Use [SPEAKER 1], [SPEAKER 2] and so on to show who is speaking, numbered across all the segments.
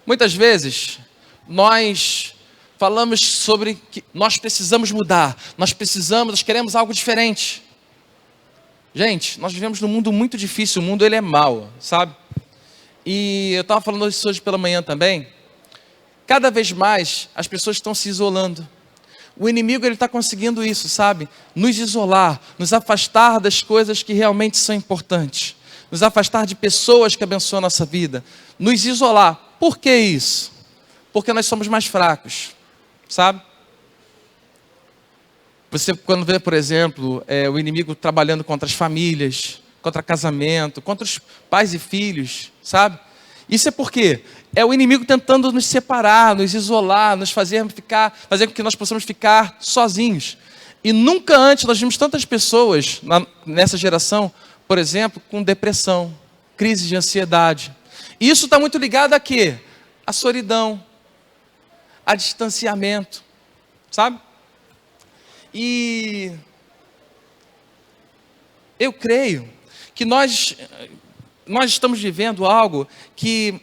[SPEAKER 1] Muitas vezes, nós falamos sobre que nós precisamos mudar, nós queremos algo diferente. Gente, nós vivemos num mundo muito difícil, o mundo ele é mau, sabe? E eu estava falando isso hoje pela manhã também. Cada vez mais as pessoas estão se isolando. O inimigo ele está conseguindo isso, sabe? Nos isolar, nos afastar das coisas que realmente são importantes. Nos afastar de pessoas que abençoam a nossa vida. Nos isolar. Por que isso? Porque nós somos mais fracos, sabe? Você quando vê, por exemplo, o inimigo trabalhando contra as famílias, contra casamento, contra os pais e filhos, sabe? Isso é porque é o inimigo tentando nos separar, nos isolar, nos fazer com que nós possamos ficar sozinhos. E nunca antes nós vimos tantas pessoas nessa geração, por exemplo, com depressão, crise de ansiedade. E isso está muito ligado a quê? A solidão, a distanciamento, sabe? E eu creio que nós estamos vivendo algo que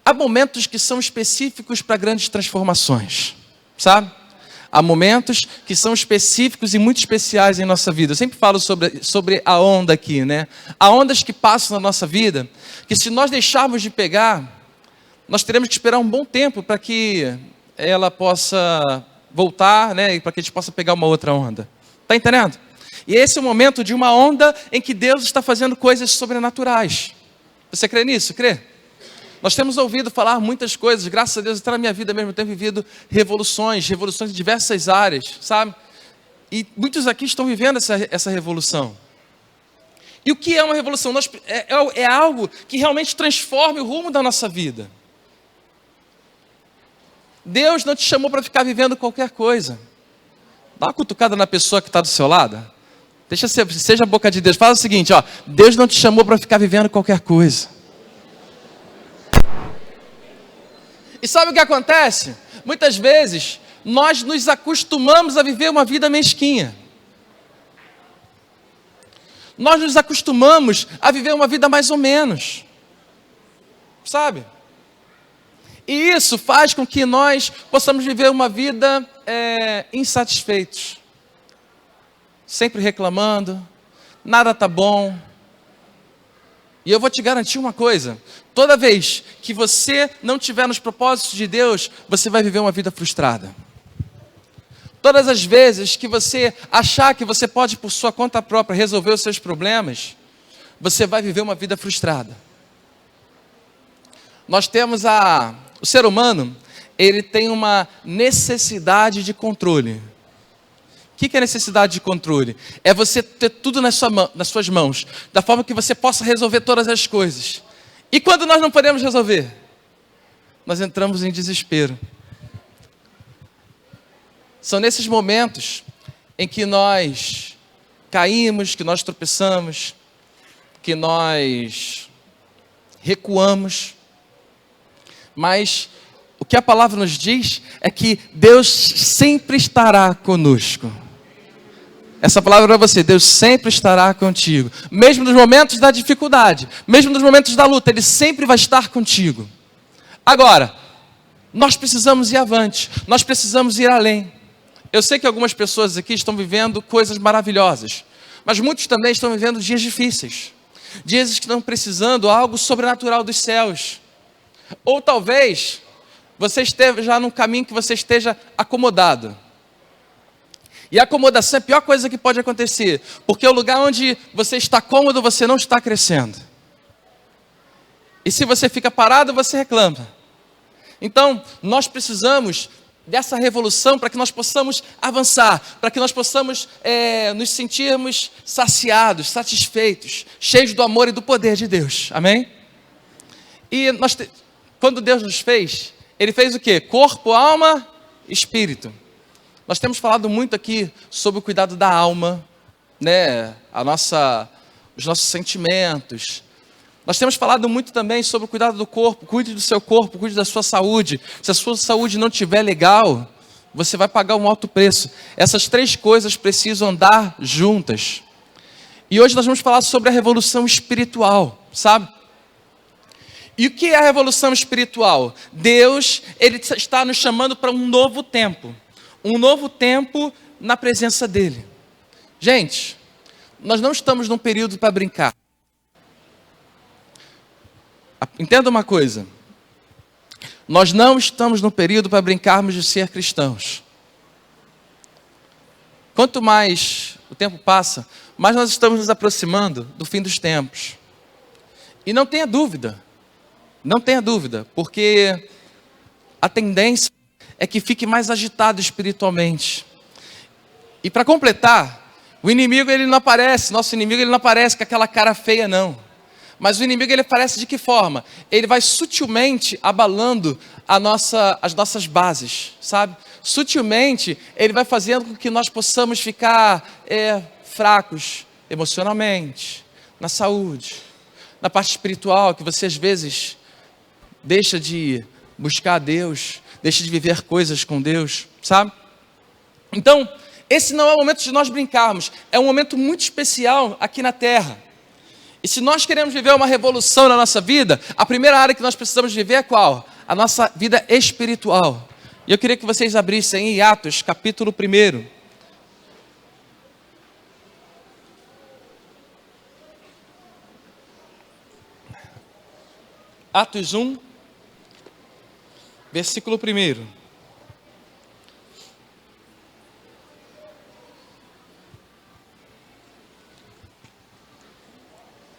[SPEAKER 1] há momentos que são específicos para grandes transformações, sabe? Há momentos que são específicos e muito especiais em nossa vida. Eu sempre falo sobre a onda aqui, né? Há ondas que passam na nossa vida, que se nós deixarmos de pegar, nós teremos que esperar um bom tempo para que ela possa voltar, né? E para que a gente possa pegar uma outra onda. Está entendendo? E esse é o momento de uma onda em que Deus está fazendo coisas sobrenaturais. Você crê nisso? Crê? Nós temos ouvido falar muitas coisas, graças a Deus, até na minha vida mesmo, eu tenho vivido revoluções em diversas áreas, sabe? E muitos aqui estão vivendo essa revolução. E o que é uma revolução? É algo que realmente transforma o rumo da nossa vida. Deus não te chamou para ficar vivendo qualquer coisa. Dá uma cutucada na pessoa que está do seu lado. Seja a boca de Deus. Fala o seguinte, ó, Deus não te chamou para ficar vivendo qualquer coisa. E sabe o que acontece? Muitas vezes, nós nos acostumamos a viver uma vida mesquinha. Nós nos acostumamos a viver uma vida mais ou menos. Sabe? E isso faz com que nós possamos viver uma vida insatisfeitos. Sempre reclamando, nada está bom. E eu vou te garantir uma coisa, toda vez que você não estiver nos propósitos de Deus, você vai viver uma vida frustrada. Todas as vezes que você achar que você pode por sua conta própria resolver os seus problemas, você vai viver uma vida frustrada. Nós temos o ser humano, ele tem uma necessidade de controle. O que é necessidade de controle? É você ter tudo nas suas mãos, da forma que você possa resolver todas as coisas. E quando nós não podemos resolver, nós entramos em desespero. São nesses momentos em que nós caímos, que nós tropeçamos, que nós recuamos. Mas o que a palavra nos diz é que Deus sempre estará conosco. Essa palavra é para você, Deus sempre estará contigo. Mesmo nos momentos da dificuldade, mesmo nos momentos da luta, Ele sempre vai estar contigo. Agora, nós precisamos ir avante, nós precisamos ir além. Eu sei que algumas pessoas aqui estão vivendo coisas maravilhosas, mas muitos também estão vivendo dias difíceis. Dias que estão precisando algo sobrenatural dos céus. Ou talvez você esteja já num caminho que você esteja acomodado. E a acomodação é a pior coisa que pode acontecer, porque é o lugar onde você está cômodo, você não está crescendo. E se você fica parado, você reclama. Então, nós precisamos dessa revolução para que nós possamos avançar, para que nós possamos nos sentirmos saciados, satisfeitos, cheios do amor e do poder de Deus. Amém? E quando Deus nos fez, Ele fez o quê? Corpo, alma, espírito. Nós temos falado muito aqui sobre o cuidado da alma, né? Os nossos sentimentos. Nós temos falado muito também sobre o cuidado do corpo. Cuide do seu corpo, cuide da sua saúde. Se a sua saúde não estiver legal, você vai pagar um alto preço. Essas três coisas precisam andar juntas. E hoje nós vamos falar sobre a revolução espiritual, sabe? E o que é a revolução espiritual? Deus, Ele está nos chamando para um novo tempo na presença dEle. Gente, nós não estamos num período para brincar. Entenda uma coisa, nós não estamos num período para brincarmos de ser cristãos. Quanto mais o tempo passa, mais nós estamos nos aproximando do fim dos tempos. E não tenha dúvida, porque a tendência é que fique mais agitado espiritualmente. E para completar, o inimigo ele não aparece, nosso inimigo ele não aparece com aquela cara feia não. Mas o inimigo ele aparece de que forma? Ele vai sutilmente abalando as nossas bases, sabe? Sutilmente ele vai fazendo com que nós possamos ficar fracos emocionalmente, na saúde, na parte espiritual, que você às vezes deixa de buscar a Deus, deixa de viver coisas com Deus, sabe? Então, esse não é o momento de nós brincarmos, é um momento muito especial aqui na terra. E se nós queremos viver uma revolução na nossa vida, a primeira área que nós precisamos viver é qual? A nossa vida espiritual. E eu queria que vocês abrissem em Atos, capítulo 1. Atos 1, versículo 1.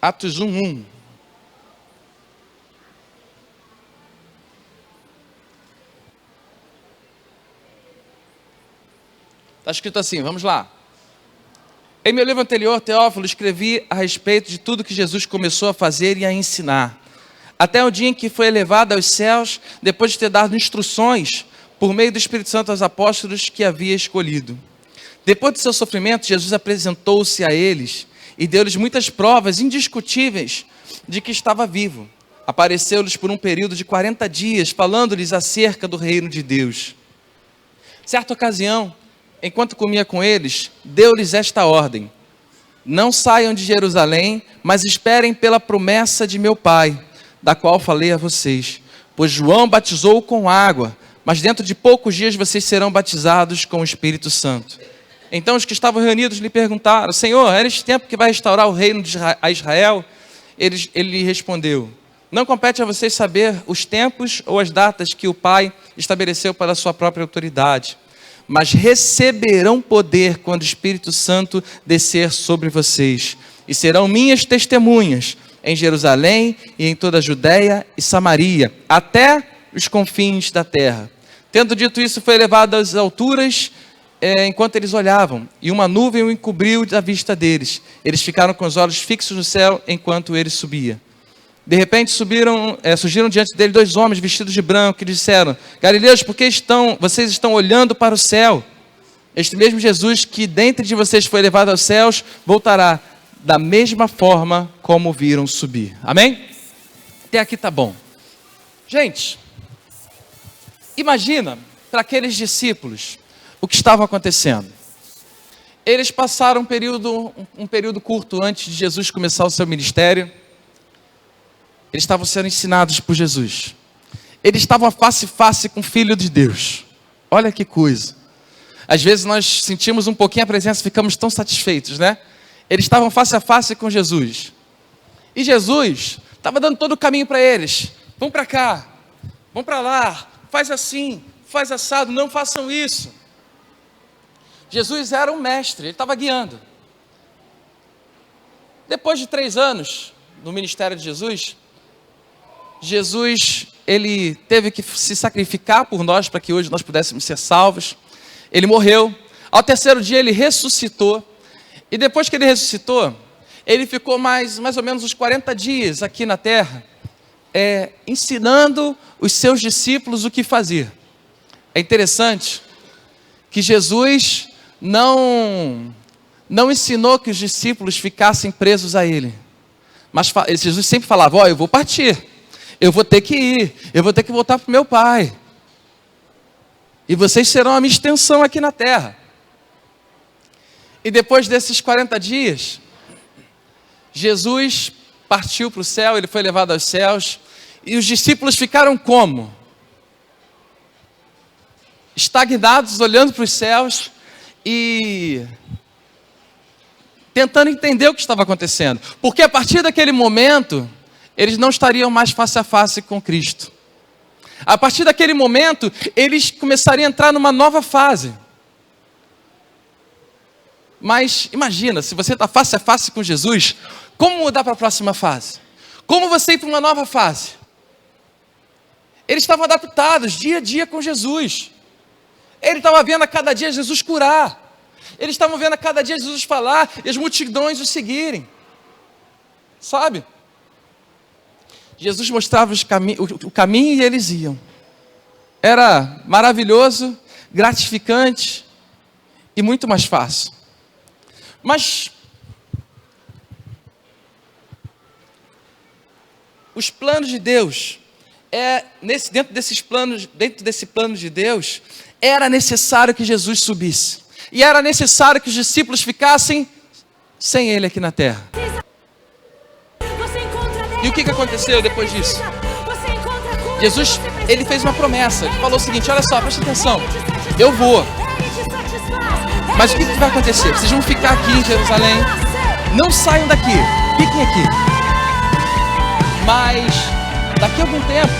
[SPEAKER 1] Atos 1:1. Está escrito assim, vamos lá. Em meu livro anterior, Teófilo, escrevi a respeito de tudo que Jesus começou a fazer e a ensinar, até o dia em que foi elevado aos céus, depois de ter dado instruções por meio do Espírito Santo aos apóstolos que havia escolhido. Depois do seu sofrimento, Jesus apresentou-se a eles e deu-lhes muitas provas indiscutíveis de que estava vivo. Apareceu-lhes por um período de 40 dias, falando-lhes acerca do reino de Deus. Certa ocasião, enquanto comia com eles, deu-lhes esta ordem: não saiam de Jerusalém, mas esperem pela promessa de meu Pai, da qual falei a vocês. Pois João batizou com água, mas dentro de poucos dias vocês serão batizados com o Espírito Santo. Então os que estavam reunidos lhe perguntaram: Senhor, é este tempo que vai restaurar o reino a Israel? Ele lhe respondeu: não compete a vocês saber os tempos ou as datas que o Pai estabeleceu para a sua própria autoridade, mas receberão poder quando o Espírito Santo descer sobre vocês, e serão minhas testemunhas em Jerusalém e em toda a Judéia e Samaria, até os confins da terra. Tendo dito isso, foi elevado às alturas enquanto eles olhavam, e uma nuvem o encobriu da vista deles. Eles ficaram com os olhos fixos no céu enquanto ele subia. De repente surgiram diante dele 2 homens vestidos de branco, que disseram: Galileus, por que vocês estão olhando para o céu? Este mesmo Jesus que dentre de vocês foi levado aos céus, voltará da mesma forma como o viram subir. Amém? Até aqui tá bom. Gente, imagina para aqueles discípulos o que estava acontecendo. Eles passaram um período curto antes de Jesus começar o seu ministério. Eles estavam sendo ensinados por Jesus. Eles estavam face a face com o Filho de Deus. Olha que coisa. Às vezes nós sentimos um pouquinho a presença e ficamos tão satisfeitos, né? Eles estavam face a face com Jesus. E Jesus estava dando todo o caminho para eles. Vão para cá, vão para lá, faz assim, faz assado, não façam isso. Jesus era um mestre, ele estava guiando. Depois de 3 anos no ministério de Jesus, ele teve que se sacrificar por nós, para que hoje nós pudéssemos ser salvos. Ele morreu. Ao 3º dia ele ressuscitou. E depois que ele ressuscitou, ele ficou mais ou menos uns 40 dias aqui na terra, ensinando os seus discípulos o que fazer. É interessante que Jesus não ensinou que os discípulos ficassem presos a ele. Mas Jesus sempre falava: eu vou partir, eu vou ter que ir, eu vou ter que voltar para o meu Pai. E vocês serão a minha extensão aqui na terra. E depois desses 40 dias, Jesus partiu para o céu, ele foi levado aos céus. E os discípulos ficaram como? Estagnados, olhando para os céus e tentando entender o que estava acontecendo. Porque a partir daquele momento, eles não estariam mais face a face com Cristo. A partir daquele momento, eles começariam a entrar numa nova fase. Mas imagina, se você está face a face com Jesus, como mudar para a próxima fase? Como você ir para uma nova fase? Eles estavam adaptados dia a dia com Jesus. Ele estava vendo a cada dia Jesus curar. Eles estavam vendo a cada dia Jesus falar e as multidões o seguirem. Sabe? Jesus mostrava o caminho e eles iam. Era maravilhoso, gratificante e muito mais fácil. Mas os planos de Deus, dentro desse plano de Deus, era necessário que Jesus subisse. E era necessário que os discípulos ficassem sem Ele aqui na terra. E o que aconteceu depois disso? Jesus, Ele fez uma promessa. Ele falou o seguinte, olha só, presta atenção. Eu vou. Mas o que vai acontecer? Vocês vão ficar aqui em Jerusalém. Não saiam daqui. Fiquem aqui. Mas daqui a algum tempo,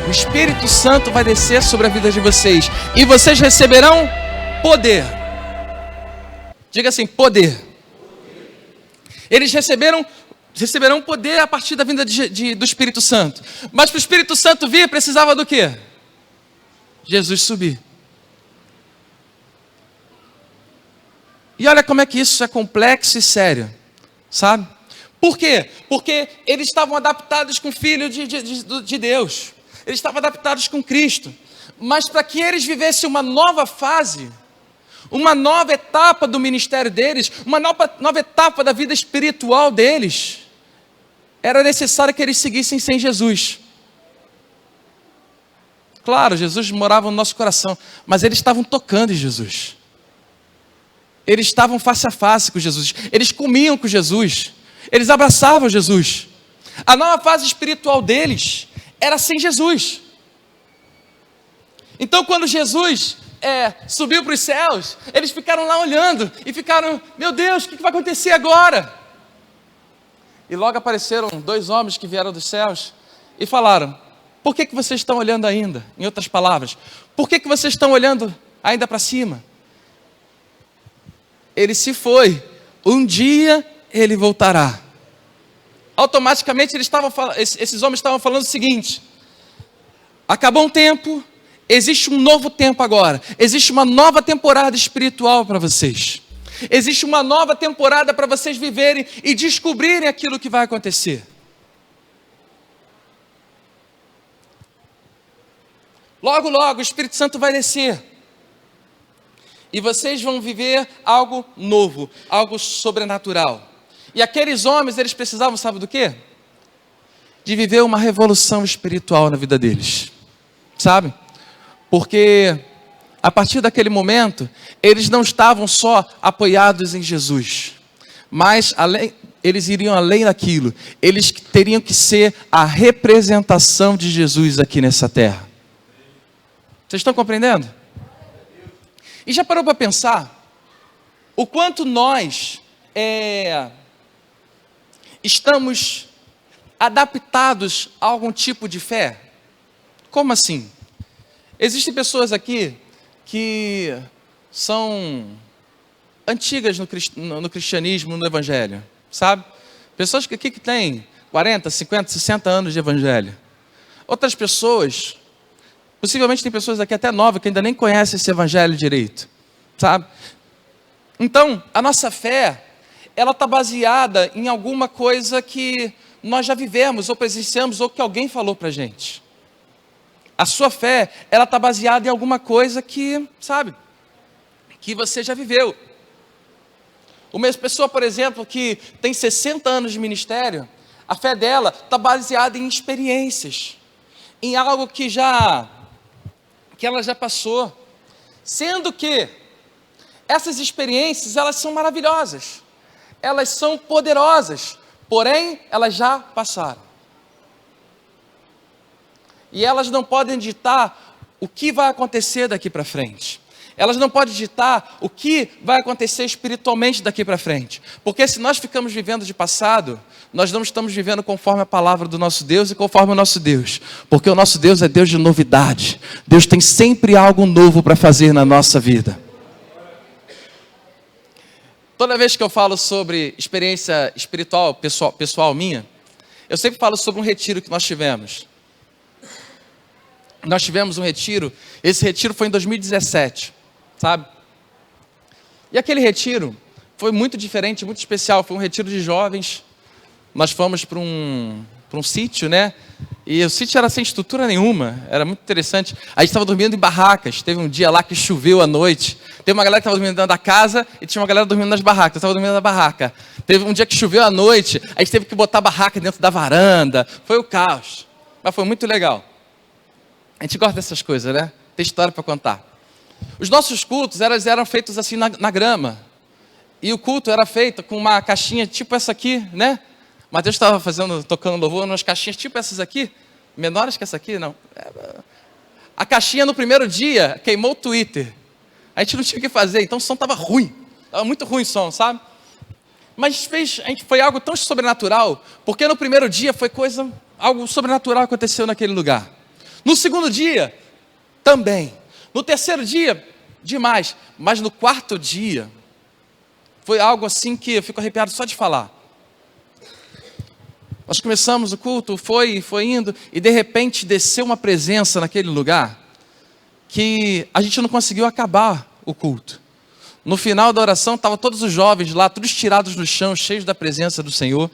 [SPEAKER 1] o Espírito Santo vai descer sobre a vida de vocês. E vocês receberão poder. Diga assim, poder. Eles receberão poder a partir da vinda do Espírito Santo. Mas para o Espírito Santo vir, precisava do quê? Jesus subir. E olha como é que isso é complexo e sério, sabe? Por quê? Porque eles estavam adaptados com o Filho de Deus. Eles estavam adaptados com Cristo. Mas para que eles vivessem uma nova fase, uma nova etapa do ministério deles, uma nova etapa da vida espiritual deles, era necessário que eles seguissem sem Jesus. Claro, Jesus morava no nosso coração, mas eles estavam tocando em Jesus. Eles estavam face a face com Jesus. Eles comiam com Jesus. Eles abraçavam Jesus. A nova fase espiritual deles era sem Jesus. Então, quando Jesus subiu para os céus, eles ficaram lá olhando e ficaram, meu Deus, o que vai acontecer agora? E logo apareceram 2 homens que vieram dos céus e falaram, por que vocês estão olhando ainda? Em outras palavras, por que vocês estão olhando ainda para cima? Ele se foi, um dia ele voltará. Automaticamente esses homens estavam falando o seguinte, acabou um tempo, existe um novo tempo agora, existe uma nova temporada espiritual para vocês, existe uma nova temporada para vocês viverem e descobrirem aquilo que vai acontecer. Logo, logo o Espírito Santo vai descer. E vocês vão viver algo novo, algo sobrenatural. E aqueles homens, eles precisavam, sabe do quê? De viver uma revolução espiritual na vida deles. Sabe? Porque a partir daquele momento, eles não estavam só apoiados em Jesus. Mas eles iriam além daquilo. Eles teriam que ser a representação de Jesus aqui nessa terra. Vocês estão compreendendo? E já parou para pensar o quanto nós estamos adaptados a algum tipo de fé? Como assim? Existem pessoas aqui que são antigas no cristianismo, no evangelho, sabe? Pessoas que têm 40, 50, 60 anos de evangelho. Outras pessoas, possivelmente tem pessoas aqui até novas que ainda nem conhecem esse evangelho direito, sabe? Então, a nossa fé, ela está baseada em alguma coisa que nós já vivemos, ou presenciamos, ou que alguém falou para a gente. A sua fé, ela está baseada em alguma coisa que, sabe, que você já viveu. Uma pessoa, por exemplo, que tem 60 anos de ministério, a fé dela está baseada em experiências, em algo que ela já passou, sendo que essas experiências, elas são maravilhosas, elas são poderosas, porém, elas já passaram. E elas não podem ditar o que vai acontecer daqui para frente. Elas não podem ditar o que vai acontecer espiritualmente daqui para frente. Porque se nós ficamos vivendo de passado, nós não estamos vivendo conforme a palavra do nosso Deus e conforme o nosso Deus. Porque o nosso Deus é Deus de novidade. Deus tem sempre algo novo para fazer na nossa vida. Toda vez que eu falo sobre experiência espiritual, pessoal minha, eu sempre falo sobre um retiro que nós tivemos. Nós tivemos um retiro, esse retiro foi em 2017, sabe? E aquele retiro foi muito diferente, muito especial, foi um retiro de jovens. Nós fomos para um sítio, né? E o sítio era sem estrutura nenhuma, era muito interessante. A gente estava dormindo em barracas, teve um dia lá que choveu à noite. Teve uma galera que estava dormindo dentro da casa e tinha uma galera dormindo nas barracas. Eu estava dormindo na barraca. Teve um dia que choveu à noite, a gente teve que botar a barraca dentro da varanda. Foi o caos, mas foi muito legal. A gente gosta dessas coisas, né? Tem história para contar. Os nossos cultos eram feitos assim na grama. E o culto era feito com uma caixinha tipo essa aqui, né? Mateus estava tocando louvor umas caixinhas tipo essas aqui, menores que essa aqui, não. A caixinha no primeiro dia queimou o Twitter. A gente não tinha o que fazer, então o som estava ruim. Estava muito ruim o som, sabe? Mas foi algo tão sobrenatural, porque no primeiro dia foi algo sobrenatural aconteceu naquele lugar. No segundo dia, também. No terceiro dia, demais. Mas no quarto dia, foi algo assim que eu fico arrepiado só de falar. Nós começamos o culto, foi indo, e de repente desceu uma presença naquele lugar, que a gente não conseguiu acabar o culto. No final da oração, estavam todos os jovens lá, todos tirados no chão, cheios da presença do Senhor.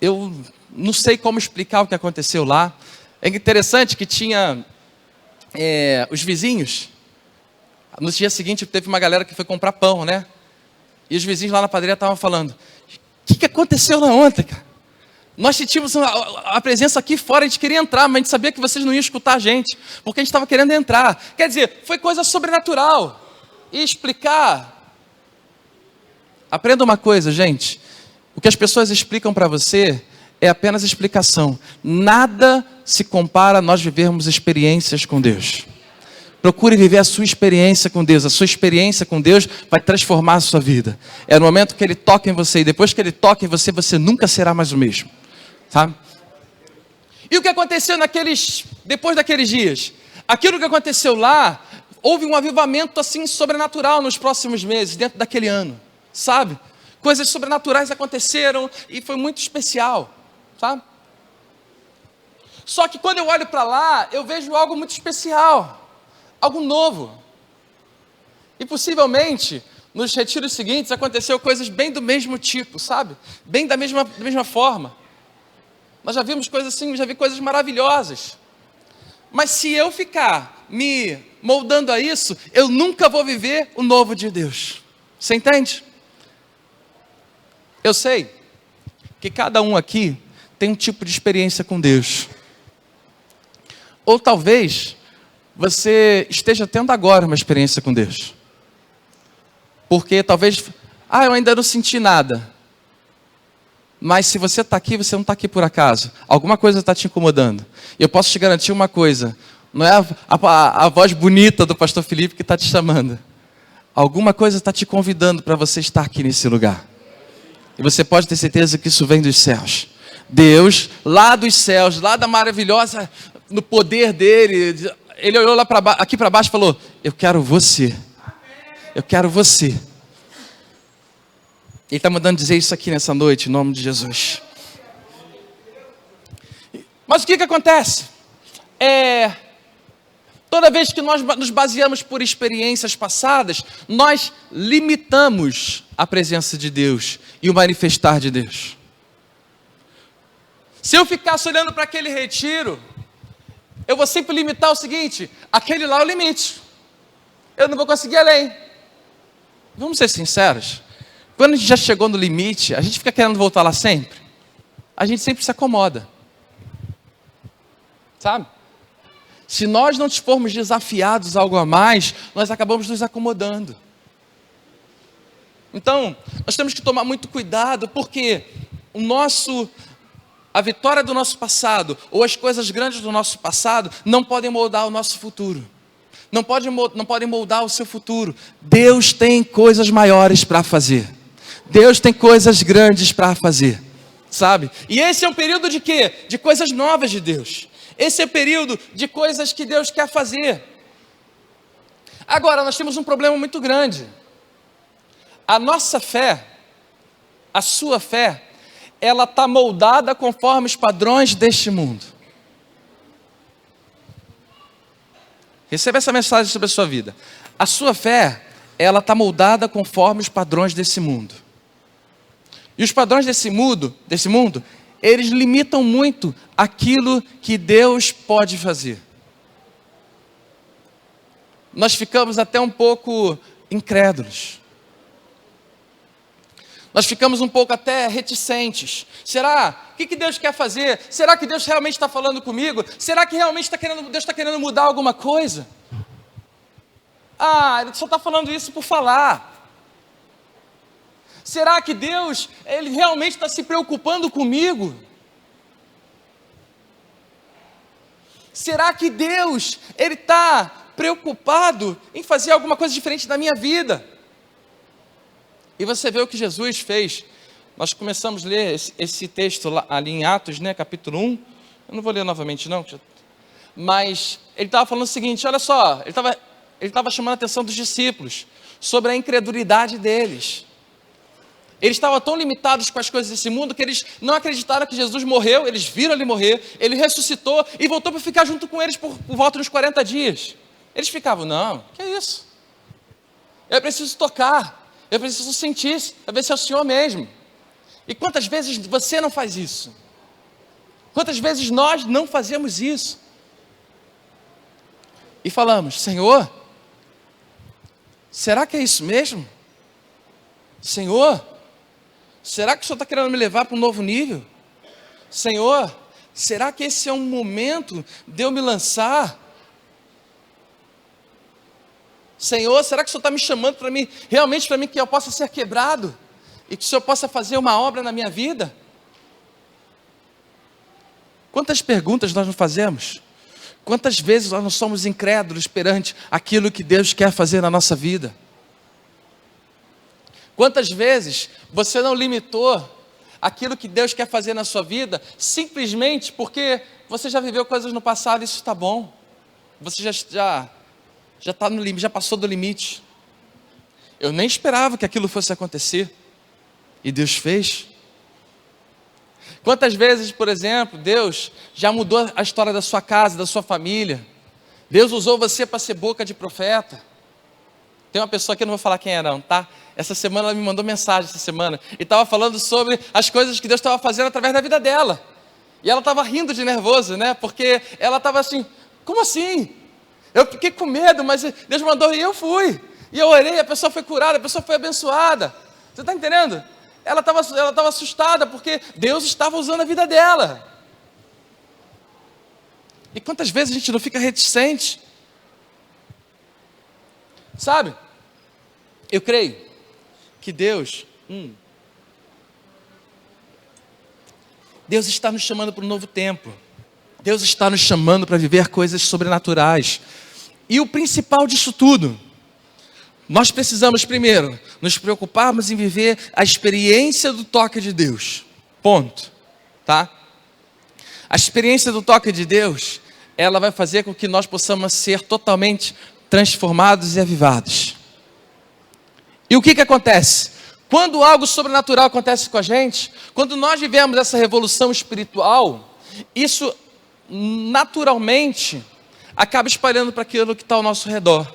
[SPEAKER 1] Eu não sei como explicar o que aconteceu lá. É interessante que tinha os vizinhos. No dia seguinte teve uma galera que foi comprar pão, né? E os vizinhos lá na padaria estavam falando: o que aconteceu lá ontem, cara? Nós sentimos a presença aqui fora, a gente queria entrar, mas a gente sabia que vocês não iam escutar a gente, porque a gente estava querendo entrar. Quer dizer, foi coisa sobrenatural. E explicar. Aprenda uma coisa, gente. O que as pessoas explicam para você é apenas explicação. Nada se compara a nós vivermos experiências com Deus. Procure viver a sua experiência com Deus. A sua experiência com Deus vai transformar a sua vida. É no momento que Ele toca em você. E depois que Ele toca em você, você nunca será mais o mesmo. Sabe? E o que aconteceu depois daqueles dias? Aquilo que aconteceu lá, houve um avivamento assim sobrenatural nos próximos meses, dentro daquele ano. Sabe? Coisas sobrenaturais aconteceram e foi muito especial. Sabe? Só que quando eu olho para lá, eu vejo algo muito especial. Algo novo. E possivelmente, nos retiros seguintes, aconteceu coisas bem do mesmo tipo, sabe? Bem da mesma forma. Nós já vimos coisas assim, já vi coisas maravilhosas. Mas se eu ficar me moldando a isso, eu nunca vou viver o novo de Deus. Você entende? Eu sei que cada um aqui tem um tipo de experiência com Deus. Ou talvez você esteja tendo agora uma experiência com Deus. Porque talvez, eu ainda não senti nada. Mas se você está aqui, você não está aqui por acaso. Alguma coisa está te incomodando. E eu posso te garantir uma coisa. Não é a voz bonita do pastor Felipe que está te chamando. Alguma coisa está te convidando para você estar aqui nesse lugar. E você pode ter certeza que isso vem dos céus. Deus, lá dos céus, lá da maravilhosa, no poder dele, Ele olhou lá aqui para baixo e falou: eu quero você. Eu quero você. Ele está mandando dizer isso aqui nessa noite, em nome de Jesus. Mas o que acontece? Toda vez que nós nos baseamos por experiências passadas, nós limitamos a presença de Deus e o manifestar de Deus. Se eu ficasse olhando para aquele retiro, eu vou sempre limitar o seguinte: aquele lá é o limite. Eu não vou conseguir além. Vamos ser sinceros. Quando a gente já chegou no limite, a gente fica querendo voltar lá sempre. A gente sempre se acomoda. Sabe? Se nós não formos desafiados a algo a mais, nós acabamos nos acomodando. Então, nós temos que tomar muito cuidado, porque a vitória do nosso passado ou as coisas grandes do nosso passado não podem moldar o nosso futuro. Não podem moldar o seu futuro. Deus tem coisas maiores para fazer. Deus tem coisas grandes para fazer, sabe? E esse é um período de quê? De coisas novas de Deus. Esse é o período de coisas que Deus quer fazer. Agora, nós temos um problema muito grande. A nossa fé, a sua fé, ela está moldada conforme os padrões deste mundo. Receba essa mensagem sobre a sua vida. A sua fé, ela está moldada conforme os padrões desse mundo. E os padrões desse mundo, eles limitam muito aquilo que Deus pode fazer. Nós ficamos até um pouco incrédulos. Nós ficamos um pouco até reticentes. Será? O que Deus quer fazer? Será que Deus realmente está falando comigo? Será que realmente Deus está querendo mudar alguma coisa? Ele só está falando isso por falar. Será que Deus, Ele realmente está se preocupando comigo? Será que Deus, Ele está preocupado em fazer alguma coisa diferente na minha vida? E você vê o que Jesus fez. Nós começamos a ler esse texto ali em Atos, né, capítulo 1. Eu não vou ler novamente não. Mas ele estava falando o seguinte, olha só. Ele estava chamando a atenção dos discípulos sobre a incredulidade deles. Eles estavam tão limitados com as coisas desse mundo que eles não acreditaram que Jesus morreu. Eles viram ele morrer, ele ressuscitou e voltou para ficar junto com eles por volta dos 40 dias. Eles ficavam, não, que é isso? Eu preciso tocar, eu preciso sentir, eu ver se é o Senhor mesmo. E quantas vezes você não faz isso? Quantas vezes nós não fazemos isso? E falamos, Senhor, será que é isso mesmo? Senhor, será que o Senhor está querendo me levar para um novo nível? Senhor, será que esse é um momento de eu me lançar? Senhor, será que o Senhor está me chamando para mim, realmente para mim que eu possa ser quebrado? E que o Senhor possa fazer uma obra na minha vida? Quantas perguntas nós não fazemos? Quantas vezes nós não somos incrédulos perante aquilo que Deus quer fazer na nossa vida? Quantas vezes você não limitou aquilo que Deus quer fazer na sua vida simplesmente porque você já viveu coisas no passado e isso está bom? Você já está no limite, já passou do limite. Eu nem esperava que aquilo fosse acontecer e Deus fez. Quantas vezes, por exemplo, Deus já mudou a história da sua casa, da sua família? Deus usou você para ser boca de profeta. Tem uma pessoa que eu não vou falar quem é não, tá? Essa semana ela me mandou mensagem e estava falando sobre as coisas que Deus estava fazendo através da vida dela. E ela estava rindo de nervoso, né? Porque ela estava assim, como assim? Eu fiquei com medo, mas Deus mandou e eu fui. E eu orei, a pessoa foi curada, a pessoa foi abençoada. Você está entendendo? Ela estava assustada porque Deus estava usando a vida dela. E quantas vezes a gente não fica reticente? Sabe? Eu creio que Deus está nos chamando para um novo tempo. Deus está nos chamando para viver coisas sobrenaturais. E o principal disso tudo, nós precisamos primeiro nos preocuparmos em viver a experiência do toque de Deus. Ponto. Tá? A experiência do toque de Deus, ela vai fazer com que nós possamos ser totalmente transformados e avivados. E o que acontece? Quando algo sobrenatural acontece com a gente, quando nós vivemos essa revolução espiritual, isso naturalmente acaba espalhando para aquilo que está ao nosso redor.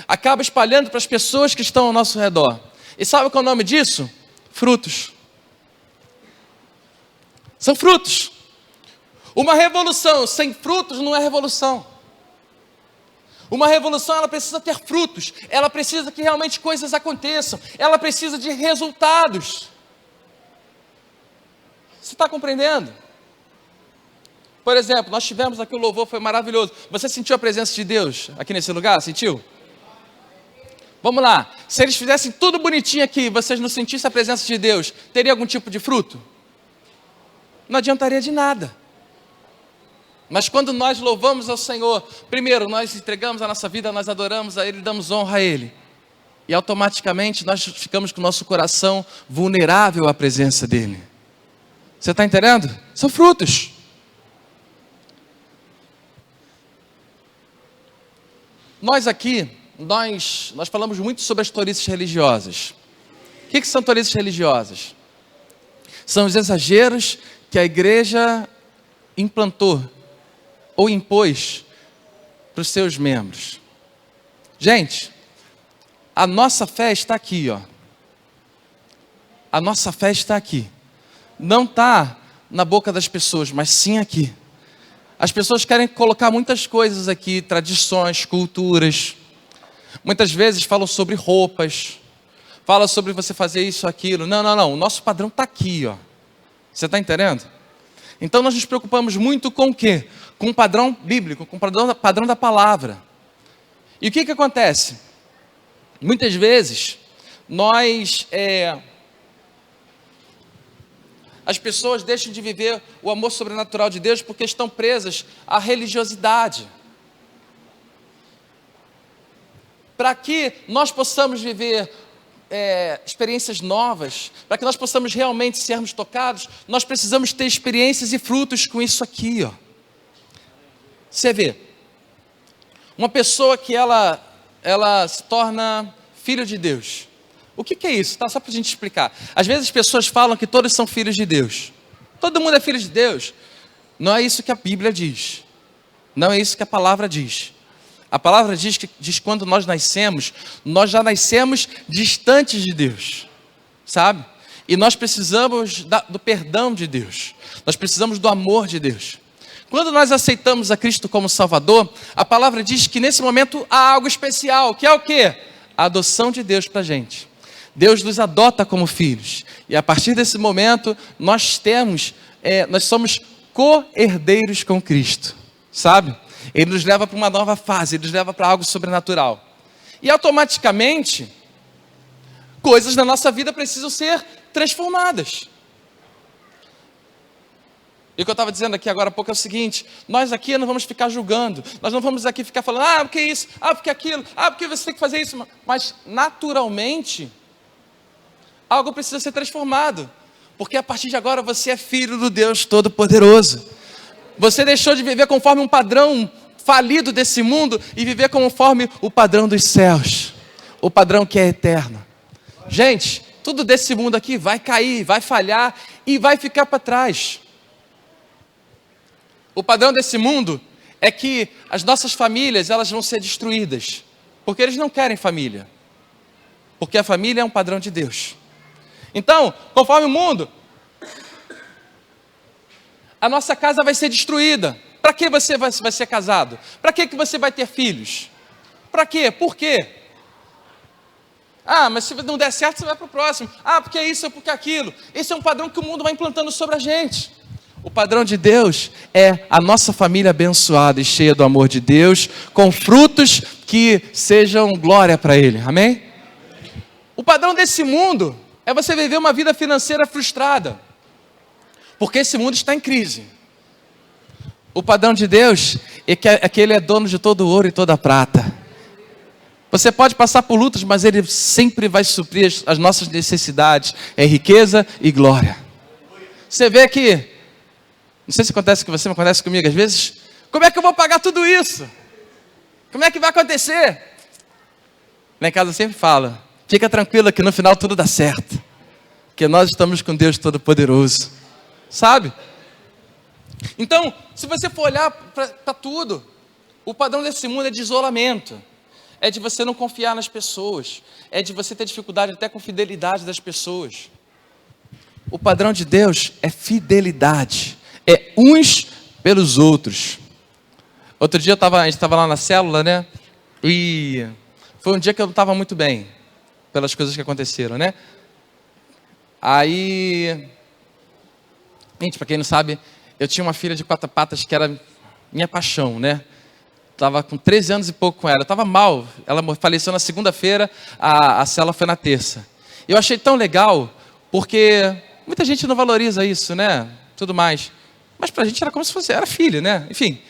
[SPEAKER 1] Acaba espalhando para as pessoas que estão ao nosso redor. E sabe qual é o nome disso? Frutos. São frutos. Uma revolução sem frutos não é revolução. Uma revolução, ela precisa ter frutos. Ela precisa que realmente coisas aconteçam. Ela precisa de resultados. Você está compreendendo? Por exemplo, nós tivemos aqui o louvor, foi maravilhoso. Você sentiu a presença de Deus aqui nesse lugar? Sentiu? Vamos lá. Se eles fizessem tudo bonitinho aqui, vocês não sentissem a presença de Deus, teria algum tipo de fruto? não adiantaria de nada. Mas quando nós louvamos ao Senhor, primeiro nós entregamos a nossa vida, nós adoramos a Ele, damos honra a Ele. E automaticamente nós ficamos com o nosso coração vulnerável à presença dEle. Você está entendendo? São frutos. Nós aqui, nós falamos muito sobre as tolices religiosas. O que são tolices religiosas? São os exageros que a igreja implantou ou impôs para os seus membros. Gente, a nossa fé está aqui, ó. A nossa fé está aqui. Não está na boca das pessoas, mas sim aqui. As pessoas querem colocar muitas coisas aqui, tradições, culturas. Muitas vezes falam sobre roupas, falam sobre você fazer isso, aquilo. Não. O nosso padrão está aqui, ó. Você está entendendo? Então nós nos preocupamos muito com o quê? Com o padrão bíblico, com o padrão da palavra. E o que acontece? Muitas vezes, as pessoas deixam de viver o amor sobrenatural de Deus porque estão presas à religiosidade. Para que nós possamos viver experiências novas, para que nós possamos realmente sermos tocados, nós precisamos ter experiências e frutos com isso aqui, ó. Você vê, uma pessoa que ela se torna filho de Deus. O que é isso? Tá? Só para a gente explicar. Às vezes as pessoas falam que todos são filhos de Deus. Todo mundo é filho de Deus. Não é isso que a Bíblia diz. Não é isso que a palavra diz. A palavra diz que quando nós nascemos, nós já nascemos distantes de Deus. Sabe? E nós precisamos do perdão de Deus. Nós precisamos do amor de Deus. Quando nós aceitamos a Cristo como Salvador, a palavra diz que nesse momento há algo especial, que é o quê? A adoção de Deus para a gente. Deus nos adota como filhos. E a partir desse momento, nós somos co-herdeiros com Cristo. Sabe? Ele nos leva para uma nova fase, ele nos leva para algo sobrenatural. E automaticamente, coisas na nossa vida precisam ser transformadas. E o que eu estava dizendo aqui agora há pouco é o seguinte: nós aqui não vamos ficar julgando, nós não vamos aqui ficar falando, porque isso, porque aquilo, porque você tem que fazer isso. Mas naturalmente, algo precisa ser transformado, porque a partir de agora você é filho do Deus Todo-Poderoso. Você deixou de viver conforme um padrão falido desse mundo e viver conforme o padrão dos céus, o padrão que é eterno. Gente, tudo desse mundo aqui vai cair, vai falhar e vai ficar para trás. O padrão desse mundo é que as nossas famílias, elas vão ser destruídas, porque eles não querem família, porque a família é um padrão de Deus. Então, conforme o mundo, a nossa casa vai ser destruída. Para que você vai ser casado? Para que você vai ter filhos? Para quê? Por quê? Mas se não der certo, você vai para o próximo. Porque isso ou porque aquilo. Esse é um padrão que o mundo vai implantando sobre a gente. O padrão de Deus é a nossa família abençoada e cheia do amor de Deus, com frutos que sejam glória para Ele. Amém? O padrão desse mundo é você viver uma vida financeira frustrada, porque esse mundo está em crise. O padrão de Deus é que Ele é dono de todo o ouro e toda a prata. Você pode passar por lutas, mas Ele sempre vai suprir as nossas necessidades em riqueza e glória. Você vê que, não sei se acontece com você, mas acontece comigo às vezes. Como é que eu vou pagar tudo isso? Como é que vai acontecer? Lá em casa eu sempre falo, fica tranquilo que no final tudo dá certo, porque nós estamos com Deus Todo-Poderoso. Sabe? Então, se você for olhar para tudo, o padrão desse mundo é de isolamento, é de você não confiar nas pessoas, é de você ter dificuldade até com fidelidade das pessoas. O padrão de Deus é fidelidade, é uns pelos outros. Outro dia a gente estava lá na célula, né? E foi um dia que eu não estava muito bem, pelas coisas que aconteceram, né? Aí, gente, para quem não sabe, eu tinha uma filha de 4 patas que era minha paixão, né? Estava com 13 anos e pouco com ela. Eu estava mal. Ela faleceu na segunda-feira, a célula foi na terça. Eu achei tão legal, porque muita gente não valoriza isso, né? tudo mais. Mas para a gente era como se fosse, era filho, né? Enfim,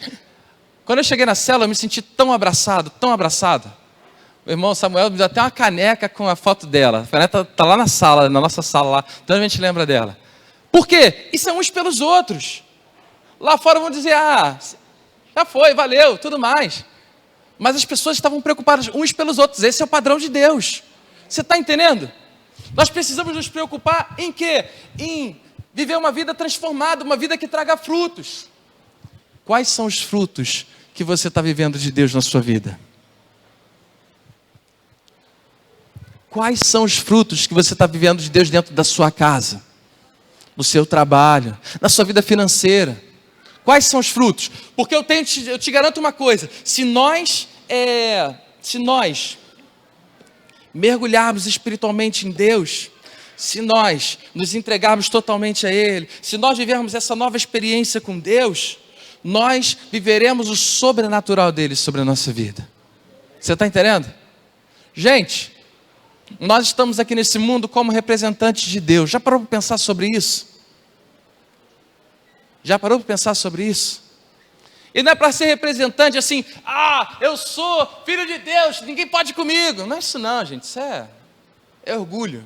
[SPEAKER 1] quando eu cheguei na célula, eu me senti tão abraçado, tão abraçado. O irmão Samuel me deu até uma caneca com a foto dela. A caneca está lá na sala, na nossa sala lá, então a gente lembra dela. Por quê? Isso é uns pelos outros. Lá fora vão dizer, já foi, valeu, tudo mais. Mas as pessoas estavam preocupadas uns pelos outros. Esse é o padrão de Deus. Você está entendendo? Nós precisamos nos preocupar em quê? Em viver uma vida transformada, uma vida que traga frutos. Quais são os frutos que você está vivendo de Deus na sua vida? Quais são os frutos que você está vivendo de Deus dentro da sua casa? No seu trabalho, na sua vida financeira? Quais são os frutos? Porque eu te garanto uma coisa, se nós mergulharmos espiritualmente em Deus, se nós nos entregarmos totalmente a Ele, se nós vivermos essa nova experiência com Deus, nós viveremos o sobrenatural dele sobre a nossa vida. Você está entendendo? Gente, nós estamos aqui nesse mundo como representantes de Deus. Já parou para pensar sobre isso? Já parou para pensar sobre isso? E não é para ser representante assim, eu sou filho de Deus, ninguém pode ir comigo. Não é isso não, gente, isso é orgulho.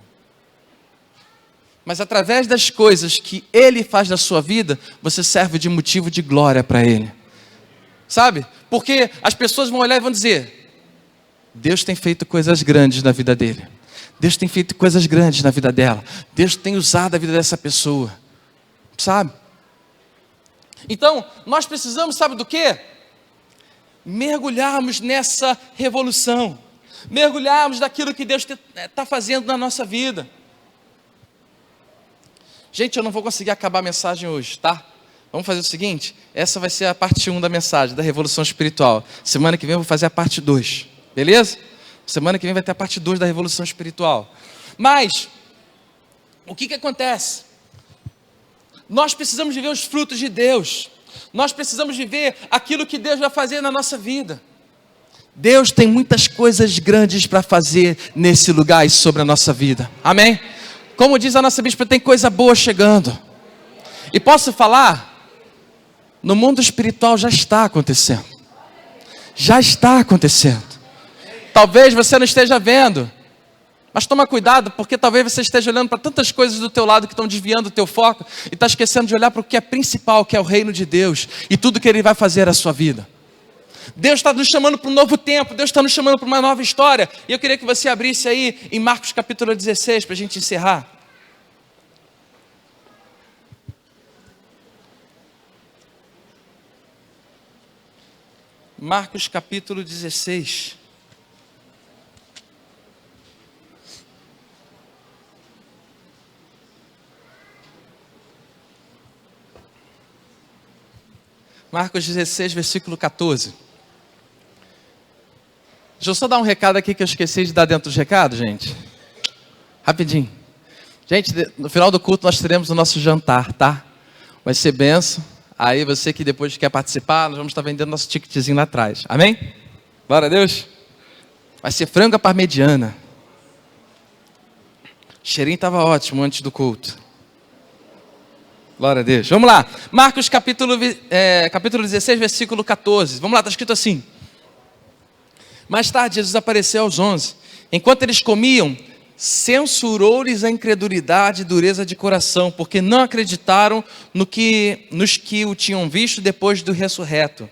[SPEAKER 1] Mas através das coisas que Ele faz na sua vida, você serve de motivo de glória para Ele. Sabe? Porque as pessoas vão olhar e vão dizer, Deus tem feito coisas grandes na vida dele. Deus tem feito coisas grandes na vida dela. Deus tem usado a vida dessa pessoa. Sabe? Então, nós precisamos, sabe do quê? Mergulharmos nessa revolução. Mergulharmos daquilo que Deus está fazendo na nossa vida. Gente, eu não vou conseguir acabar a mensagem hoje, tá? Vamos fazer o seguinte, essa vai ser a parte 1 da mensagem, da revolução espiritual. Semana que vem eu vou fazer a parte 2, beleza? Semana que vem vai ter a parte 2 da revolução espiritual. Mas, o que acontece? Nós precisamos viver os frutos de Deus. Nós precisamos viver aquilo que Deus vai fazer na nossa vida. Deus tem muitas coisas grandes para fazer nesse lugar e sobre a nossa vida. Amém? Como diz a nossa bispa, tem coisa boa chegando. E posso falar? No mundo espiritual já está acontecendo. Já está acontecendo. Talvez você não esteja vendo. Mas toma cuidado, porque talvez você esteja olhando para tantas coisas do teu lado que estão desviando o teu foco e está esquecendo de olhar para o que é principal, que é o reino de Deus e tudo que Ele vai fazer na sua vida. Deus está nos chamando para um novo tempo, Deus está nos chamando para uma nova história. E eu queria que você abrisse aí em Marcos capítulo 16 para a gente encerrar. Marcos capítulo 16. Marcos 16, versículo 14. Deixa eu só dar um recado aqui que eu esqueci de dar dentro dos recados, gente. Rapidinho. Gente, no final do culto nós teremos o nosso jantar, tá? Vai ser benção. Aí você que depois quer participar, nós vamos estar vendendo nosso ticketzinho lá atrás. Amém? Glória a Deus. Vai ser frango à parmegiana. O cheirinho estava ótimo antes do culto. Glória a Deus. Vamos lá. Marcos capítulo 16, versículo 14. Vamos lá, está escrito assim. Mais tarde, Jesus apareceu aos 11. Enquanto eles comiam, censurou-lhes a incredulidade e dureza de coração, porque não acreditaram nos que o tinham visto depois do ressurreto.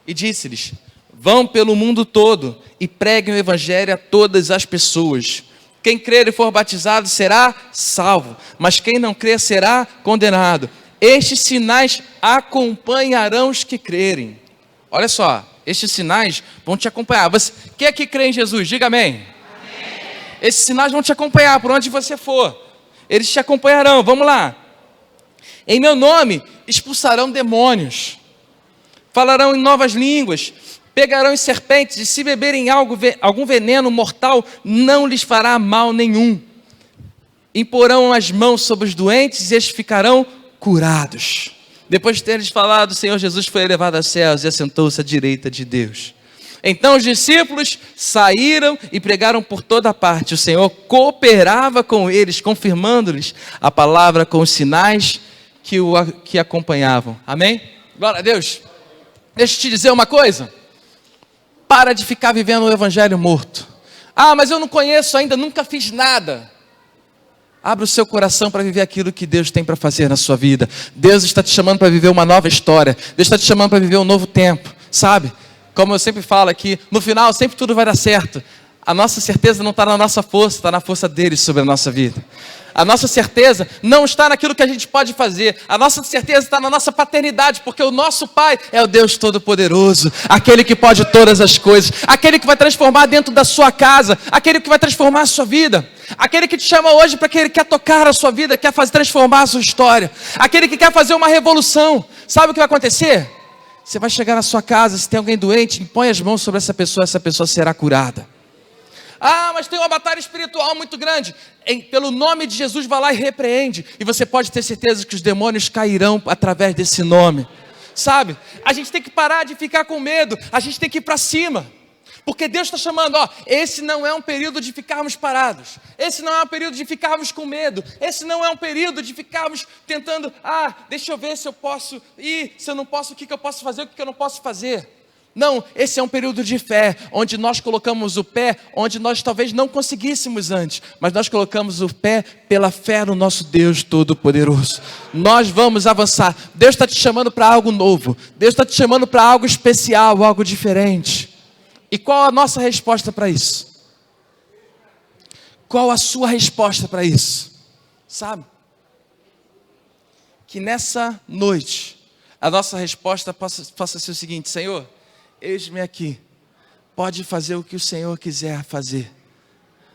[SPEAKER 1] E disse-lhes, vão pelo mundo todo e preguem o evangelho a todas as pessoas. Quem crer e for batizado será salvo, mas quem não crer será condenado. Estes sinais acompanharão os que crerem. Olha só, estes sinais vão te acompanhar. Quem é que crê em Jesus? Diga amém. Amém. Esses sinais vão te acompanhar por onde você for. Eles te acompanharão, vamos lá. Em meu nome expulsarão demônios. Falarão em novas línguas. Pegarão em serpentes e se beberem algum veneno mortal, não lhes fará mal nenhum. Imporão as mãos sobre os doentes e eles ficarão curados. Depois de ter-lhes falado, o Senhor Jesus foi elevado aos céus e assentou-se à direita de Deus. Então os discípulos saíram e pregaram por toda parte. O Senhor cooperava com eles, confirmando-lhes a palavra com os sinais que acompanhavam. Amém? Glória a Deus. Deixa eu te dizer uma coisa. Para de ficar vivendo o evangelho morto. Ah, mas eu não conheço ainda, nunca fiz nada. Abra o seu coração para viver aquilo que Deus tem para fazer na sua vida. Deus está te chamando para viver uma nova história. Deus está te chamando para viver um novo tempo, sabe? Como eu sempre falo aqui, no final sempre tudo vai dar certo. A nossa certeza não está na nossa força, está na força dele sobre a nossa vida. A nossa certeza não está naquilo que a gente pode fazer. A nossa certeza está na nossa paternidade, porque o nosso Pai é o Deus Todo-Poderoso, aquele que pode todas as coisas, aquele que vai transformar dentro da sua casa, aquele que vai transformar a sua vida, aquele que te chama hoje para que ele quer tocar a sua vida, quer transformar a sua história, aquele que quer fazer uma revolução. Sabe o que vai acontecer? Você vai chegar na sua casa, se tem alguém doente, impõe as mãos sobre essa pessoa será curada. Ah, mas tem uma batalha espiritual muito grande. Pelo nome de Jesus, vai lá e repreende. E você pode ter certeza que os demônios cairão através desse nome. Sabe? A gente tem que parar de ficar com medo. A gente tem que ir para cima. Porque Deus está chamando, esse não é um período de ficarmos parados. Esse não é um período de ficarmos com medo. Esse não é um período de ficarmos tentando, deixa eu ver se eu posso ir, se eu não posso, o que eu posso fazer, o que eu não posso fazer. Não, esse é um período de fé, onde nós colocamos o pé, onde nós talvez não conseguíssemos antes, mas nós colocamos o pé pela fé no nosso Deus Todo-Poderoso. Nós vamos avançar. Deus está te chamando para algo novo. Deus está te chamando para algo especial, algo diferente. E qual a nossa resposta para isso? Qual a sua resposta para isso? Sabe? Que nessa noite, a nossa resposta possa ser o seguinte: Senhor, eis-me aqui, pode fazer o que o Senhor quiser fazer.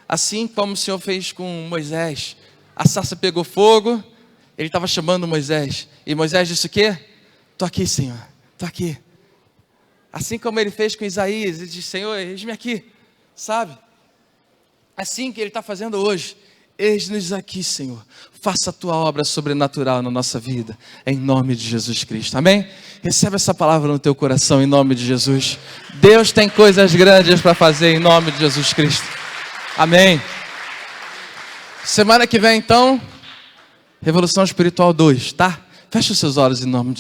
[SPEAKER 1] Assim como o Senhor fez com Moisés, a sarça pegou fogo, ele estava chamando Moisés, e Moisés disse o quê? Estou aqui, Senhor, estou aqui. Assim como ele fez com Isaías, ele disse: Senhor, eis-me aqui, sabe? Assim que ele está fazendo hoje. Eis-nos aqui, Senhor, faça a tua obra sobrenatural na nossa vida, em nome de Jesus Cristo, amém? Recebe essa palavra no teu coração, em nome de Jesus. Deus tem coisas grandes para fazer, em nome de Jesus Cristo, amém? Semana que vem, então, Revolução Espiritual 2, tá? Fecha os seus olhos em nome de